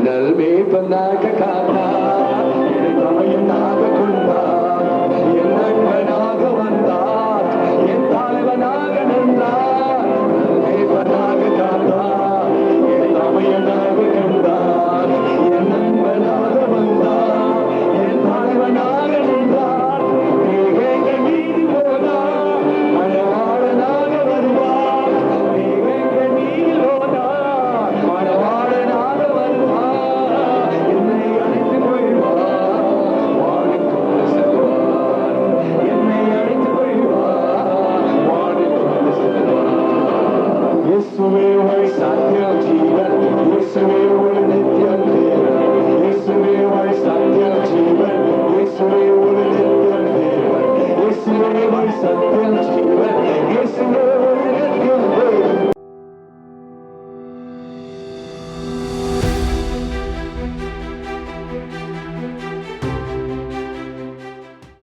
மேய்ப்பனாக காத்தார், என் தமையனாக கொண்டார், என் நண்பனாக வந்தார், என் தலைவனாக நின்றார். மேய்ப்பனாக காத்தார், என் தமையனாக கொண்டார், என் நண்பனாக வந்தார், என் தலைவனாக நின்றார். மேகங்கள் மீது போனார், மணவாளனாக வருவார். மேகங்கள் மீது போனார், மணவாளனாக வருவார். என்னை அழைத்துக் கொள்வார், வானில் கொண்டு செல்வார். என்னை அழைத்துக் கொள்வார், வானில் கொண்டு செல்வார். இயேசுவே வழி சத்தியம் ஜீவன், இயேசுவே ஒரு நித்தியம் தேவன், இயேசுவே வழி சத்தியம் ஜீவன், இயேசுவே